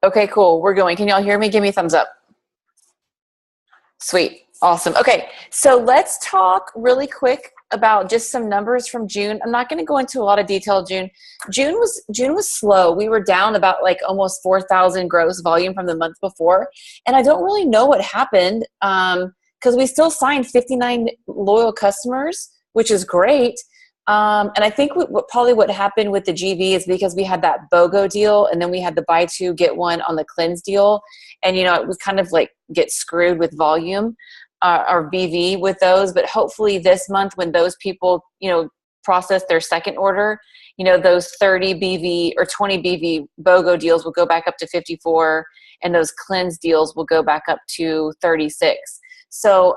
Okay, cool. We're going. Can y'all hear me? Give me a thumbs up. Sweet. Awesome. Okay, so let's talk really quick about just some numbers from June. I'm not going to go into a lot of detail. June was slow. We were down about like almost 4,000 gross volume from the month before, and I don't really know what happened because we still signed 59 loyal customers, which is great. And I think what happened with the GV is because we had that BOGO deal, and then we had the buy two get one on the cleanse deal, and it was kind of like get screwed with volume or BV with those. But hopefully this month, when those people process their second order, those 30 BV or 20 BV BOGO deals will go back up to 54, and those cleanse deals will go back up to 36. So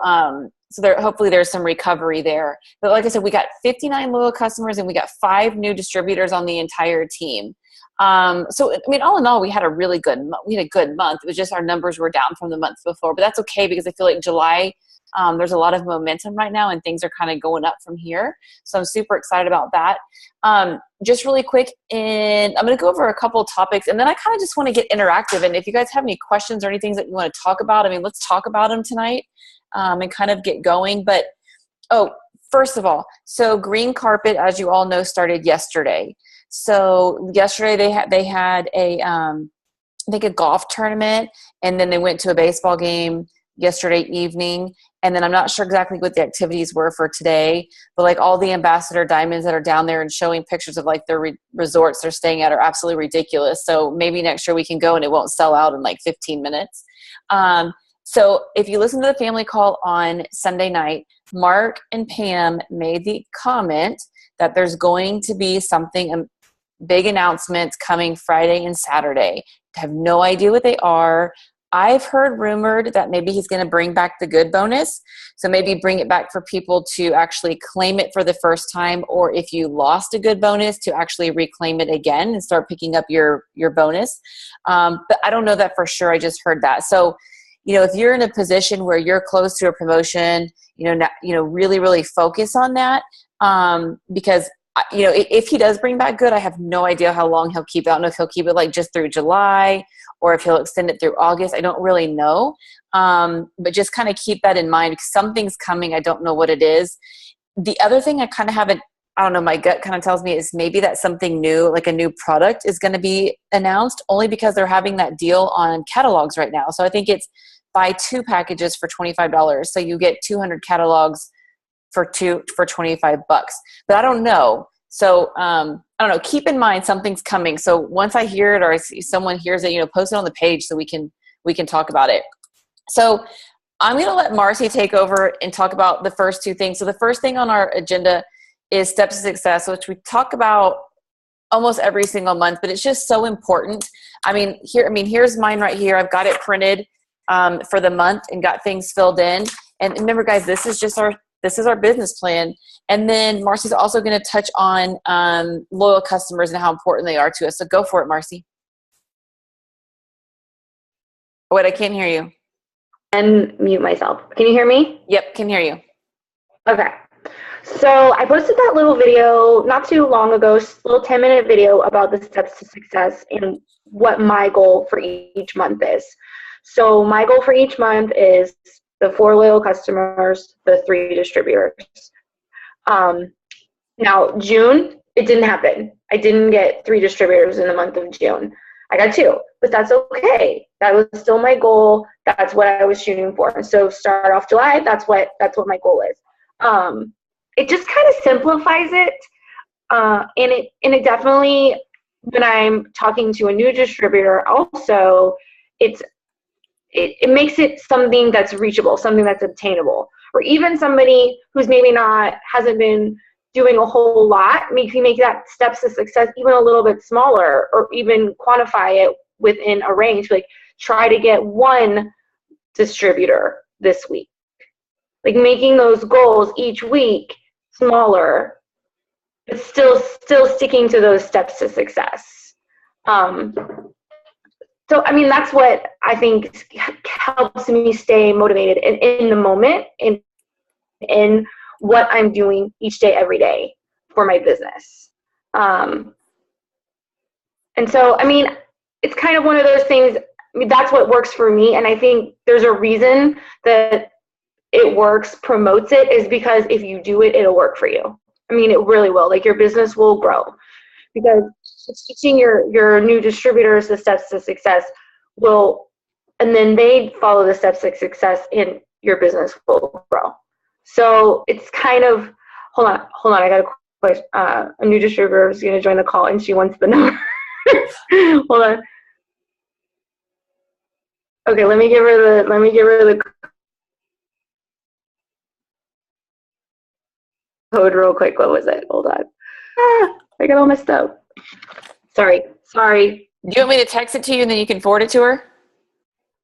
hopefully there's some recovery there. But like I said, we got 59 loyal customers and we got 5 new distributors on the entire team. So I mean, all in all, we had a good month. It was just our numbers were down from the month before, but that's okay because I feel like July, there's a lot of momentum right now and things are kind of going up from here. So I'm super excited about that. Just really quick, I'm going to go over a couple of topics, and then I kind of just want to get interactive. And if you guys have any questions or anything that you want to talk about, I mean, let's talk about them tonight and kind of get going. But, first of all, so Green Carpet, as you all know, started yesterday. So yesterday they had I think a golf tournament, and then they went to a baseball game yesterday evening. And then I'm not sure exactly what the activities were for today, but like all the Ambassador Diamonds that are down there and showing pictures of like their resorts they're staying at are absolutely ridiculous. So maybe next year we can go and it won't sell out in like 15 minutes. So if you listen to the family call on Sunday night, Mark and Pam made the comment that there's going to be something, big announcements coming Friday and Saturday. I have no idea what they are. I've heard rumored that maybe he's going to bring back the good bonus. So maybe bring it back for people to actually claim it for the first time, or if you lost a good bonus to actually reclaim it again and start picking up your bonus. But I don't know that for sure. I just heard that. So, if you're in a position where you're close to a promotion, really, really focus on that. Because if he does bring back good, I have no idea how long he'll keep it. I don't know if he'll keep it like just through July or if he'll extend it through August. I don't really know. But just kind of keep that in mind because something's coming. I don't know what it is. The other thing I kind of haven't, I don't know, my gut kind of tells me is maybe that something new, like a new product is going to be announced only because they're having that deal on catalogs right now. So I think it's buy 2 packages for $25. So you get 200 catalogs for $25. But I don't know. So I don't know. Keep in mind something's coming. So once I hear it or I see someone hears it, post it on the page so we can talk about it. So I'm going to let Marcy take over and talk about the first 2 things. So the first thing on our agenda is Steps to Success, which we talk about almost every single month, but it's just so important. Here's mine right here. I've got it printed for the month and got things filled in. And remember, guys, this is our business plan. And then Marcy's also going to touch on loyal customers and how important they are to us. So go for it, Marcy. Wait, I can't hear you. And mute myself. Can you hear me? Yep, can hear you. Okay. So I posted that little video not too long ago, a little 10-minute video about the steps to success and what my goal for each month is. So my goal for each month is the 4 loyal customers, the 3 distributors. Now, June, it didn't happen. I didn't get 3 distributors in the month of June. I got 2, but that's okay. That was still my goal. That's what I was shooting for. So start off July, that's what my goal is. It just kind of simplifies it. And it definitely, when I'm talking to a new distributor also, it makes it something that's reachable, something that's obtainable. Or even somebody who's maybe hasn't been doing a whole lot, make that steps to success even a little bit smaller, or even quantify it within a range. Like try to get 1 distributor this week. Like making those goals each week smaller, but still sticking to those steps to success. So, that's what I think helps me stay motivated in the moment and in what I'm doing each day, every day for my business. And so, it's kind of one of those things. I mean, that's what works for me. And I think there's a reason that it works, promotes it, is because if you do it, it'll work for you. I mean, it really will. Like, your business will grow, because teaching your new distributors the steps to success will, and then they follow the steps to success, and your business will grow. So it's kind of, hold on. I got a question. A new distributor is going to join the call, and she wants the number. Hold on. Okay, let me give her the code real quick. What was it? Hold on. I got all messed up. Sorry. Do you want me to text it to you and then you can forward it to her?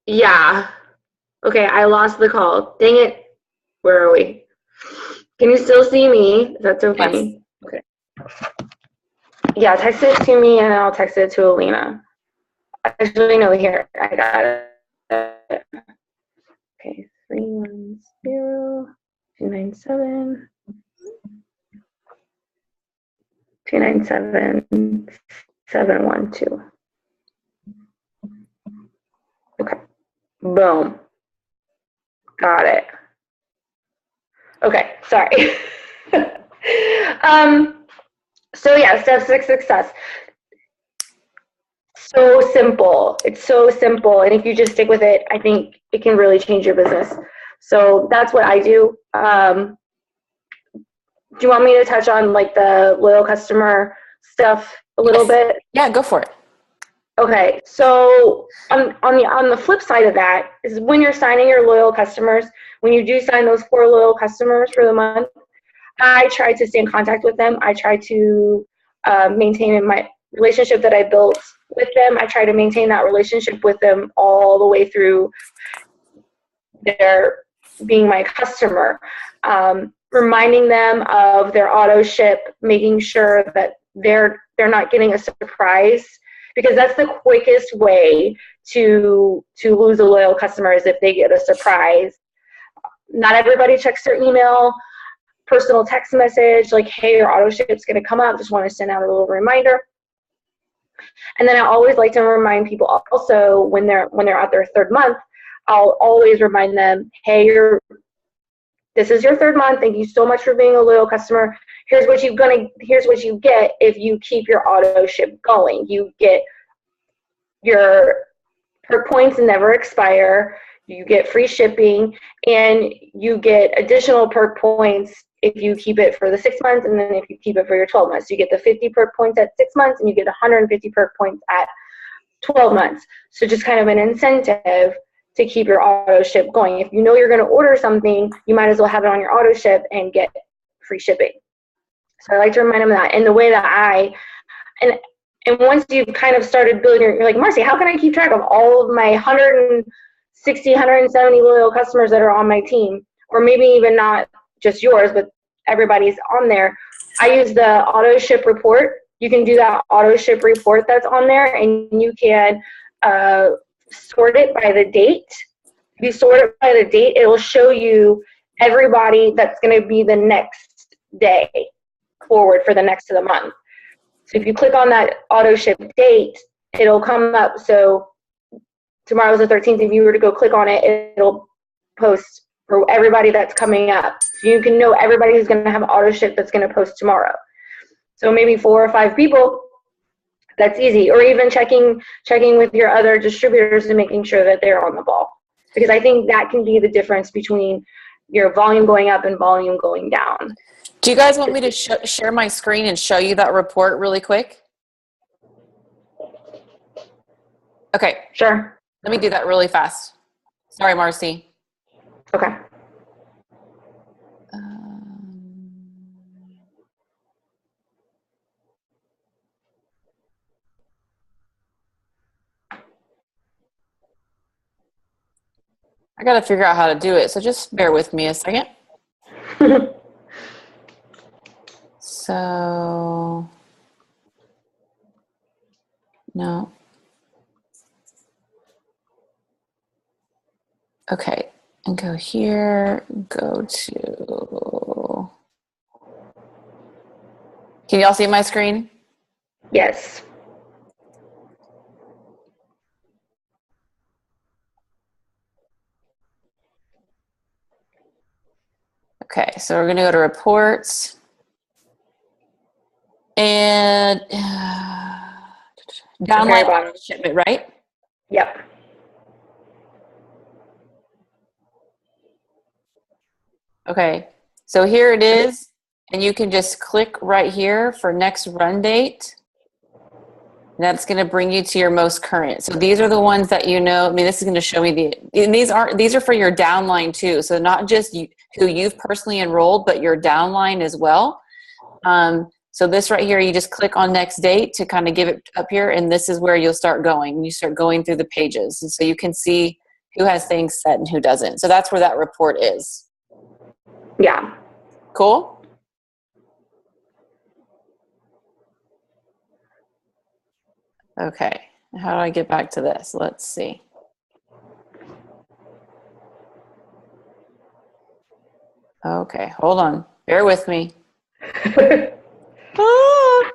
Yeah. Okay, I lost the call. Dang it. Where are we? Can you still see me? That's so funny. Yes. Okay. Yeah, text it to me and I'll text it to Alina. Actually, no, here. I got it. Okay, 310-297. 297-712. Okay. Boom. Got it. Okay, sorry. So yeah, steps to success. So simple. It's so simple. And if you just stick with it, I think it can really change your business. So that's what I do. Do you want me to touch on like the loyal customer stuff a little bit? Yeah, go for it. Okay, so on the flip side of that is when you're signing your loyal customers, when you do sign those 4 loyal customers for the month, I try to stay in contact with them. I try to maintain my relationship that I built with them. I try to maintain that relationship with them all the way through their being my customer. Reminding them of their auto ship, making sure that they're not getting a surprise, because that's the quickest way to lose a loyal customer, is if they get a surprise. Not everybody checks their email. Personal text message like, hey, your auto ship's going to come up, just want to send out a little reminder. And then I always like to remind people also when they're at their 3rd month, I'll always remind them, hey, this is your 3rd month. Thank you so much for being a loyal customer. Here's what you get if you keep your auto ship going. You get your perk points never expire. You get free shipping, and you get additional perk points if you keep it for the 6 months, and then if you keep it for your 12 months. You get the 50 perk points at 6 months, and you get 150 perk points at 12 months. So just kind of an incentive to keep your auto ship going. If you know you're going to order something, you might as well have it on your auto ship and get free shipping. So I like to remind them of that. And the way that and once you've kind of started building, you're like, Marcy, how can I keep track of all of my 160, 170 loyal customers that are on my team? Or maybe even not just yours, but everybody's on there. I use the auto ship report. You can do that auto ship report that's on there, and you can sort it by the date. If you sort it by the date, it will show you everybody that's going to be the next day forward for the next of the month. So if you click on that auto ship date, it'll come up. So tomorrow's the 13th. If you were to go click on it, it'll post for everybody that's coming up. So you can know everybody who's going to have auto ship that's going to post tomorrow. So maybe 4 or 5 people. That's easy. Or even checking with your other distributors and making sure that they're on the ball. Because I think that can be the difference between your volume going up and volume going down. Do you guys want me to share my screen and show you that report really quick? Okay. Sure. Let me do that really fast. Sorry, Marcy. Okay. I got to figure out how to do it, so just bear with me a second. So, no. Okay, and go here, go to, can y'all see my screen? Yes. Okay, so we're going to go to reports. And downline shipment, right? Yep. Okay, so here it is. And you can just click right here for next run date. And that's going to bring you to your most current. So these are the ones that you know. I mean, this is going to show me and these are for your downline too. So not just who you've personally enrolled, but your downline as well. So this right here, you just click on next date to kind of give it up here, and this is where you'll start going. You start going through the pages, and so you can see who has things set and who doesn't. So that's where that report is. Yeah. Cool? Okay. How do I get back to this? Let's see. Okay, hold on. Bear with me. Ah.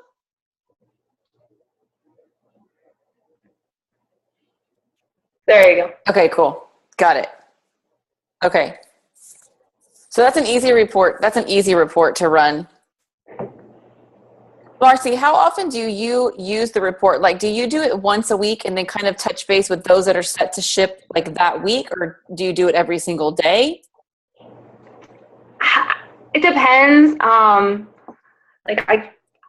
There you go. Okay, cool. Got it. Okay. So that's an easy report. That's an easy report to run. Marcy, how often do you use the report? Like, do you do it once a week and then kind of touch base with those that are set to ship like that week, or do you do it every single day? It depends.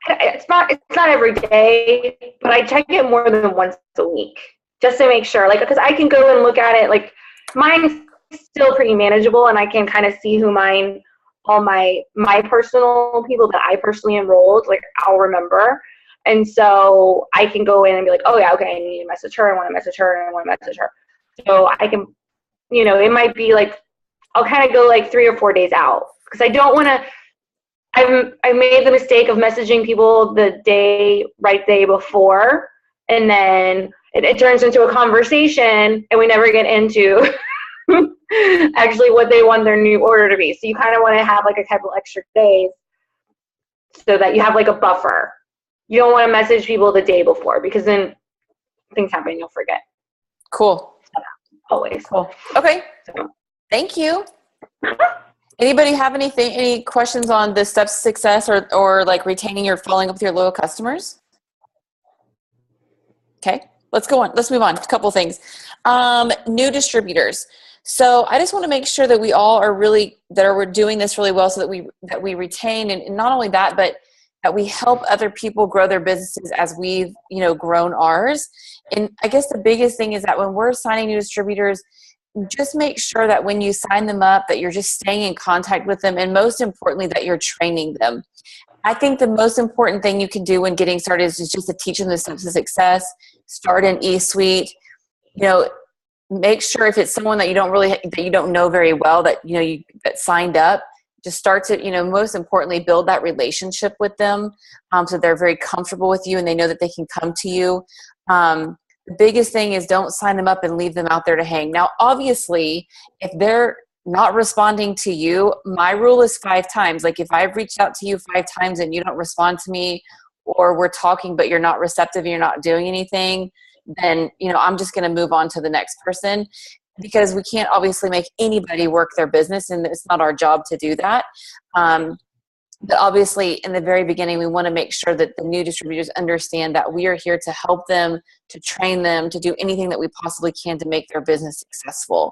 It's not every day, but I check it more than once a week just to make sure. Like, because I can go and look at it. Like, mine's still pretty manageable, and I can kind of see who all my personal people that I personally enrolled, like, I'll remember. And so I can go in and be like, oh yeah, okay, I need to message her, I want to message her, I want to message her. So I can, it might be like, I'll kind of go like 3 or 4 days out, because I don't want to, I made the mistake of messaging people the day before, and then it turns into a conversation, and we never get into actually what they want their new order to be. So you kind of want to have like a couple extra days so that you have like a buffer. You don't want to message people the day before, because then things happen, you'll forget. Cool. Always. Cool. Okay. Thank you. Anybody have any questions on the steps to success or like retaining or following up with your loyal customers? Okay, let's go on. Let's move on. A couple things. New distributors. So I just want to make sure that we all are we're doing this really well, so that we retain, and not only that, but that we help other people grow their businesses as we've grown ours. And I guess the biggest thing is that when we're signing new distributors, just make sure that when you sign them up, that you're just staying in contact with them, and most importantly, that you're training them. I think the most important thing you can do when getting started is just to teach them the steps to success. Start an eSuite. Make sure if it's someone that you don't know very well, that that signed up, just start to most importantly build that relationship with them, so they're very comfortable with you and they know that they can come to you. The biggest thing is don't sign them up and leave them out there to hang. Now, obviously, if they're not responding to you, my rule is 5 times. Like, if I've reached out to you 5 times and you don't respond to me, or we're talking but you're not receptive and you're not doing anything, then I'm just going to move on to the next person, because we can't obviously make anybody work their business, and it's not our job to do that. But obviously, in the very beginning, we want to make sure that the new distributors understand that we are here to help them, to train them, to do anything that we possibly can to make their business successful.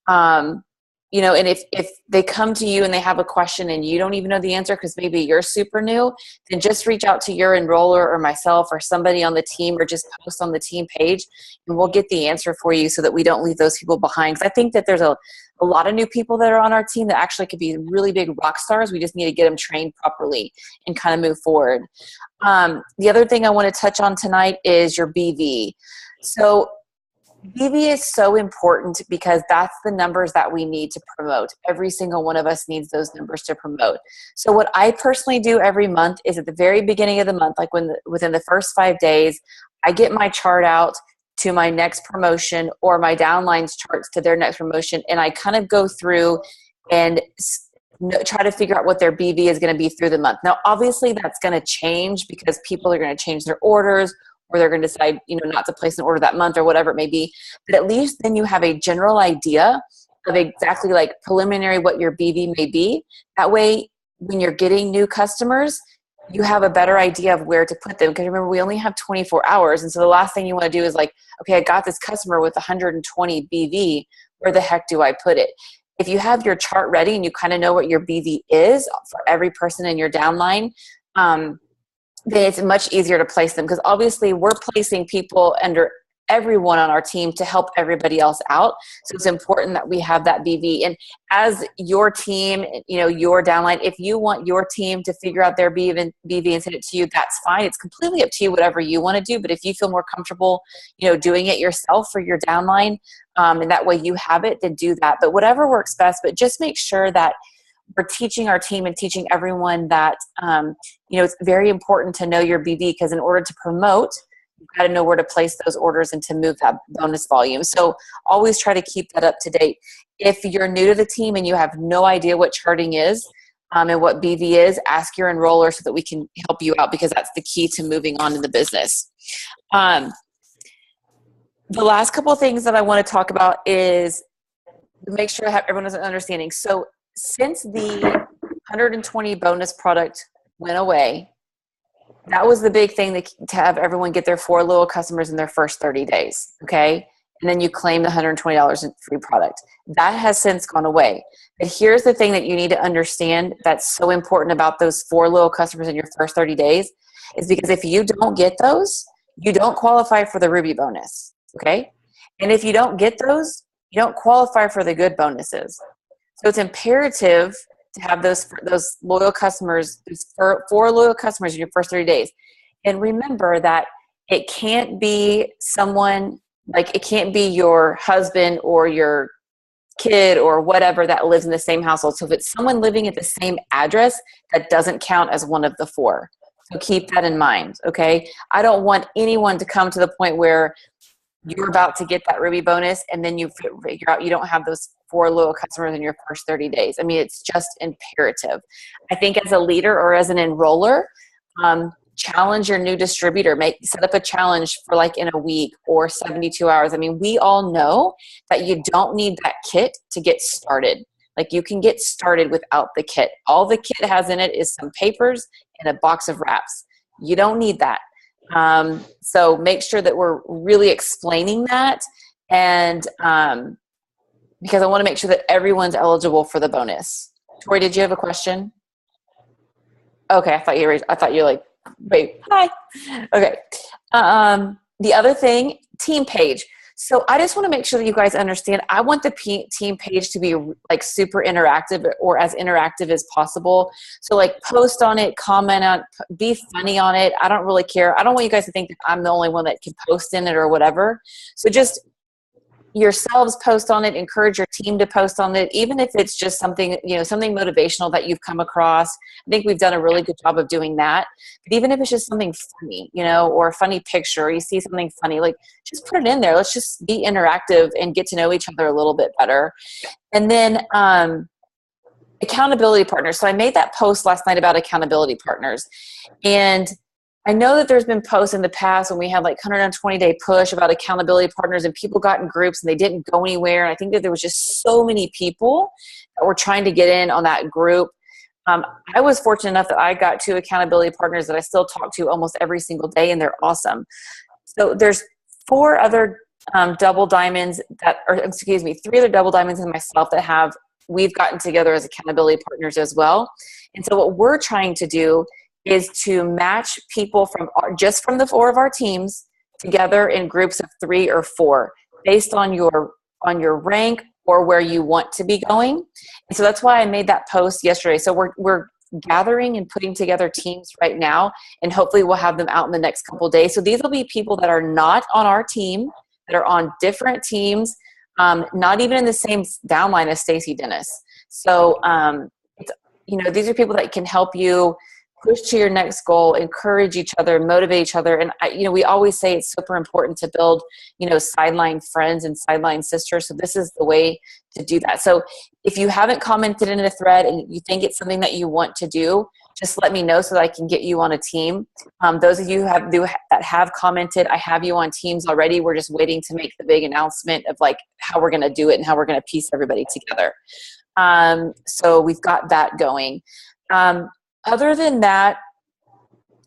And if they come to you and they have a question and you don't even know the answer because maybe you're super new, then just reach out to your enroller or myself or somebody on the team, or just post on the team page, and we'll get the answer for you so that we don't leave those people behind. Because I think that there's a lot of new people that are on our team that actually could be really big rock stars. We just need to get them trained properly and kind of move forward. The other thing I want to touch on tonight is your BV. So BV is so important because that's the numbers that we need to promote. Every single one of us needs those numbers to promote. So what I personally do every month is at the very beginning of the month, like within the first 5 days, I get my chart out to my next promotion, or my downlines charts to their next promotion, and I kind of go through and try to figure out what their BV is going to be through the month. Now, obviously, that's going to change because people are going to change their orders, or they're going to decide, not to place an order that month or whatever it may be. But at least then you have a general idea of exactly like preliminary what your BV may be. That way, when you're getting new customers, you have a better idea of where to put them. Because remember, we only have 24 hours. And so the last thing you want to do is like, okay, I got this customer with 120 BV. Where the heck do I put it? If you have your chart ready and you kind of know what your BV is for every person in your downline, then it's much easier to place them, because obviously we're placing people under everyone on our team to help everybody else out. So it's important that we have that BV. And as your team, your downline, if you want your team to figure out their BV and send it to you, that's fine. It's completely up to you, whatever you want to do. But if you feel more comfortable, doing it yourself for your downline, and that way you have it, then do that. But whatever works best, but just make sure that we're teaching our team and teaching everyone that, it's very important to know your BV, because in order to promote, you've got to know where to place those orders and to move that bonus volume. So always try to keep that up to date. If you're new to the team and you have no idea what charting is and what BV is, ask your enroller so that we can help you out, because that's the key to moving on in the business. The last couple of things that I want to talk about is make sure everyone has an understanding. So since the 120 bonus product went away, that was the big thing to have everyone get their 4 loyal customers in their first 30 days, okay? And then you claim the $120 in free product. That has since gone away. But here's the thing that you need to understand that's so important about those 4 loyal customers in your first 30 days is because if you don't get those, you don't qualify for the Ruby bonus, okay? And if you don't get those, you don't qualify for the good bonuses. So it's imperative to have those loyal customers, those 4 loyal customers in your first 30 days. And remember that it can't be someone, like it can't be your husband or your kid or whatever that lives in the same household. So if it's someone living at the same address, that doesn't count as one of the 4. So keep that in mind, okay? I don't want anyone to come to the point where you're about to get that Ruby bonus and then you figure out you don't have those 4 loyal customers in your first 30 days. I mean, it's just imperative. I think as a leader or as an enroller, challenge your new distributor. Set up a challenge for like in a week or 72 hours. I mean, we all know that you don't need that kit to get started. Like you can get started without the kit. All the kit has in it is some papers and a box of wraps. You don't need that. So make sure that we're really explaining that, and because I want to make sure that everyone's eligible for the bonus. Tori, did you have a question? Okay, I thought you were like, wait, hi. Okay. The other thing, team page. So I just want to make sure that you guys understand, I want the team page to be like super interactive or as interactive as possible. So like post on it, comment on it, be funny on it. I don't really care. I don't want you guys to think that I'm the only one that can post in it or whatever. So just yourselves post on it, encourage your team to post on it, even if it's just something, something motivational that you've come across. I think we've done a really good job of doing that. But even if it's just something funny, or a funny picture, or you see something funny, like just put it in there. Let's just be interactive and get to know each other a little bit better. And then accountability partners. So I made that post last night about accountability partners. And I know that there's been posts in the past when we had like 120-day push about accountability partners and people got in groups and they didn't go anywhere. And I think that there was just so many people that were trying to get in on that group. I was fortunate enough that I got 2 accountability partners that I still talk to almost every single day, and they're awesome. So there's 4 other double diamonds 3 other double diamonds and myself that we've gotten together as accountability partners as well. And so what we're trying to do is to match people from the 4 of our teams together in groups of 3 or 4 based on your rank or where you want to be going. And so that's why I made that post yesterday. So we're gathering and putting together teams right now, and hopefully we'll have them out in the next couple of days. So these will be people that are not on our team, that are on different teams, not even in the same downline as Stacey Dennis. So these are people that can help you push to your next goal, encourage each other, motivate each other. And, we always say it's super important to build, sideline friends and sideline sisters. So this is the way to do that. So if you haven't commented in a thread and you think it's something that you want to do, just let me know so that I can get you on a team. Those of you that have commented, I have you on teams already. We're just waiting to make the big announcement of like how we're going to do it and how we're going to piece everybody together. So we've got that going. Other than that,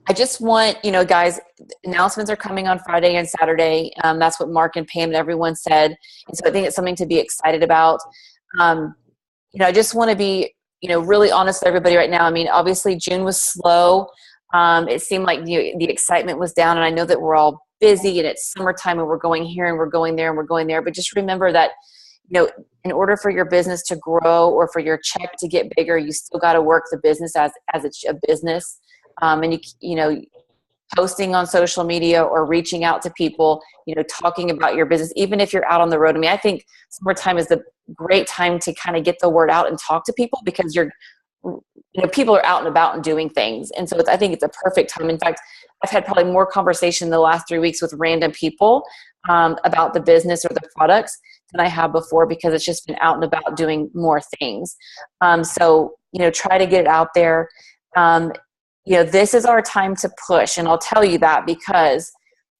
I just want, guys, announcements are coming on Friday and Saturday. That's what Mark and Pam and everyone said. And so I think it's something to be excited about. I just want to be, really honest with everybody right now. I mean, obviously June was slow. It seemed like the excitement was down, and I know that we're all busy and it's summertime and we're going here and we're going there and we're going there. But just remember that, in order for your business to grow or for your check to get bigger, you still got to work the business as a business. And posting on social media or reaching out to people, talking about your business, even if you're out on the road. I mean, I think summertime is the great time to kind of get the word out and talk to people because people are out and about and doing things. And so I think it's a perfect time. In fact, I've had probably more conversation in the last 3 weeks with random people about the business or the products than I have before because it's just been out and about doing more things. So try to get it out there. This is our time to push. And I'll tell you that because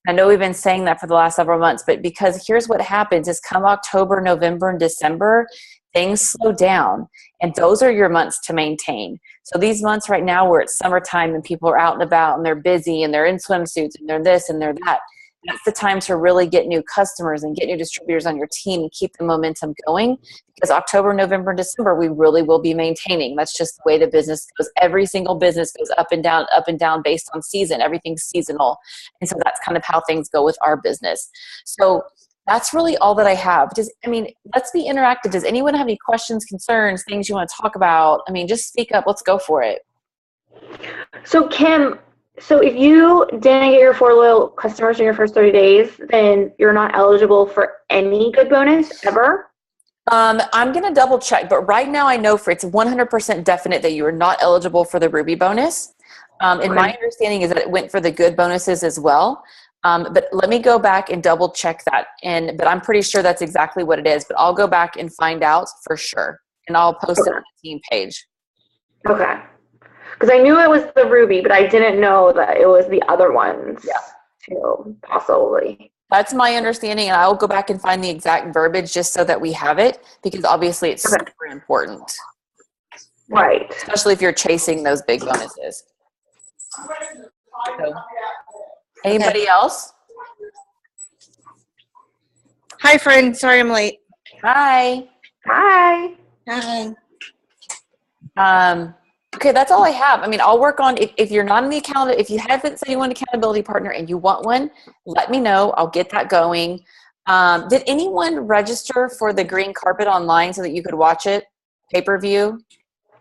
I know we've been saying that for the last several months, but because here's what happens is come October, November, and December, things slow down. And those are your months to maintain. So these months right now where it's summertime and people are out and about and they're busy and they're in swimsuits and they're this and they're that, that's the time to really get new customers and get new distributors on your team and keep the momentum going because October, November, and December, we really will be maintaining. That's just the way the business goes. Every single business goes up and down based on season. Everything's seasonal. And so that's kind of how things go with our business. So that's really all that I have. Let's be interactive. Does anyone have any questions, concerns, things you want to talk about? Just speak up. Let's go for it. So Kim, if you didn't get your 4 loyal customers in your first 30 days, then you're not eligible for any good bonus ever? I'm going to double check, but right now I know it's 100% definite that you are not eligible for the Ruby bonus. And my understanding is that it went for the good bonuses as well. But let me go back and double check that. But I'm pretty sure that's exactly what it is, but I'll go back and find out for sure. And I'll post it on the team page. Okay. Because I knew it was the Ruby, but I didn't know that it was the other ones too, possibly. That's my understanding, and I'll go back and find the exact verbiage just so that we have it, because obviously it's super important. Right. Especially if you're chasing those big bonuses. So, anybody else? Hi, friend. Sorry I'm late. Hi. Hi. Hi. Okay, that's all I have. I'll work on, if you're not in the account, if you haven't said you want an accountability partner and you want one, let me know. I'll get that going. Did anyone register for the green carpet online so that you could watch it, pay-per-view?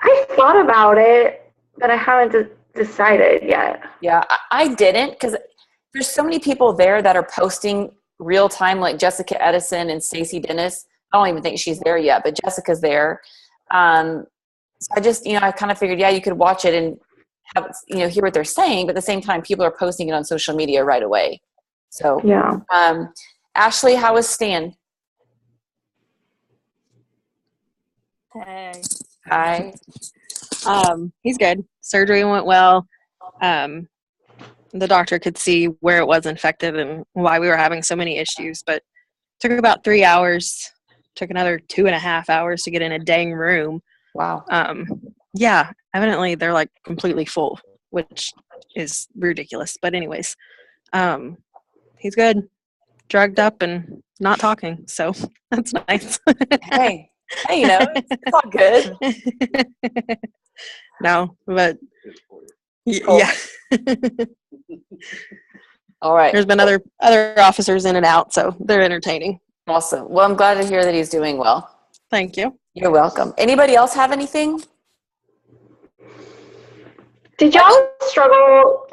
I thought about it, but I haven't decided yet. Yeah, I didn't because there's so many people there that are posting real time, like Jessica Edison and Stacey Dennis. I don't even think she's there yet, but Jessica's there. So I just, I kind of figured, you could watch it and have, hear what they're saying, but at the same time, people are posting it on social media right away. So, yeah. Ashley, how was Stan? Hey. Hi. He's good. Surgery went well. The doctor could see where it was infected and why we were having so many issues, but it took about 3 hours. Took another 2.5 hours to get in a dang room. Wow. Yeah, evidently they're like completely full, which is ridiculous. But anyways, he's good, drugged up and not talking. So that's nice. Hey, it's all good. No, but Cool. yeah. All right. There's been other officers in and out, so they're entertaining. Awesome. Well, I'm glad to hear that he's doing well. Thank you. You're welcome. Anybody else have anything? Did y'all struggle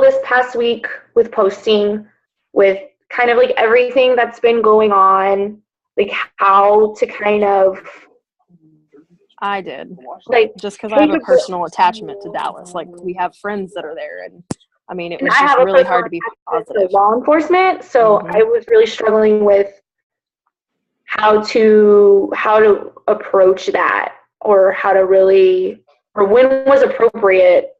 this past week with posting, with kind of like everything that's been going on, like how to kind of? I did. Like, just because I have a personal attachment to Dallas. Like, we have friends that are there, and it was just really hard to be positive. Law enforcement, so I was really struggling with how to approach that, or how to really or when was appropriate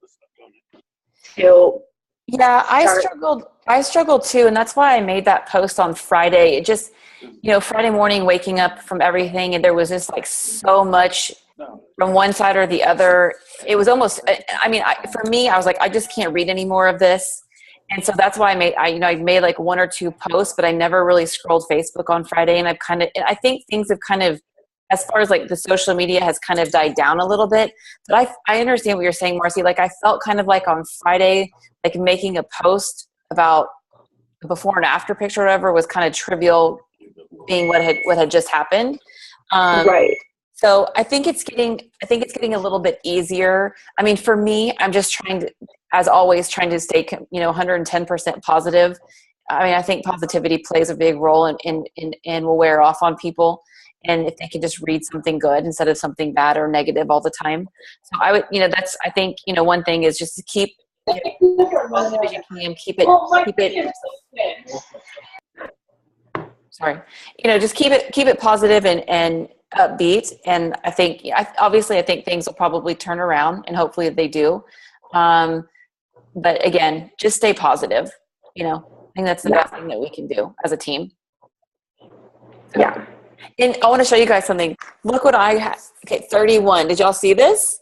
to Yeah, start? I struggled too, and that's why I made that post on Friday. It just, Friday morning waking up from everything, and there was just like so much from one side or the other. It was almost, for me, I was like, I just can't read any more of this. And so that's why I made like one or two posts, but I never really scrolled Facebook on Friday. And I think things have kind of, as far as like the social media has kind of died down a little bit. But I understand what you're saying, Marcy. Like I felt kind of like on Friday, like making a post about the before and after picture or whatever was kind of trivial, being what had just happened. Right. So I think it's getting a little bit easier. I mean, for me, I'm just trying to, as always, trying to stay 110% positive. I mean, I think positivity plays a big role and will wear off on people. And if they can just read something good instead of something bad or negative all the time. So I would, that's, I think, one thing is just to keep as positive as you can, keep it, sorry, just keep it positive and upbeat. And I think, obviously I think things will probably turn around, and hopefully they do. But again, just stay positive. I think that's the best thing that we can do as a team. So. Yeah. And I want to show you guys something. Look what I have. Okay, 31. Did y'all see this?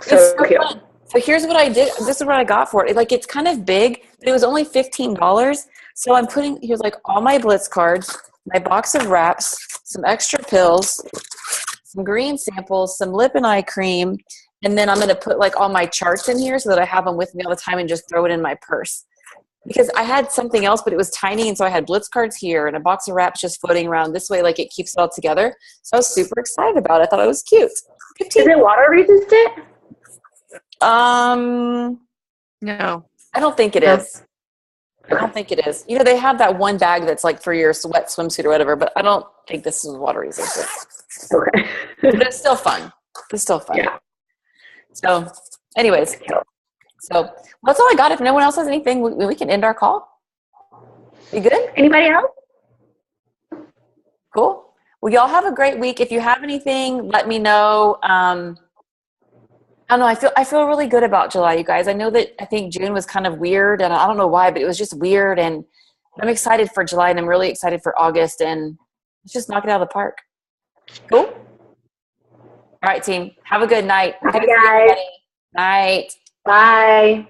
So cute. Fun. So here's what I did. This is what I got for it. It's kind of big, but it was only $15. So I'm putting, here's like all my Blitz cards, my box of wraps, some extra pills, some green samples, some lip and eye cream, and then I'm going to put like all my charts in here so that I have them with me all the time and just throw it in my purse. Because I had something else, but it was tiny, and so I had Blitz cards here and a box of wraps just floating around this way, like it keeps it all together. So I was super excited about it. I thought it was cute. 15. Is it water resistant? No. I don't think it is. I don't think it is. They have that one bag that's like for your wet swimsuit or whatever, but I don't think this is water resistant. Okay. But it's still fun. Yeah. So, anyways, so that's all I got. If no one else has anything, we can end our call. You good? Anybody else? Cool. Well, y'all have a great week. If you have anything, let me know. I don't know. I feel really good about July, you guys. I think June was kind of weird, and I don't know why, but it was just weird. And I'm excited for July, and I'm really excited for August. And let's just knock it out of the park. Cool. All right, team. Have a good night. Bye, guys. Night. Bye.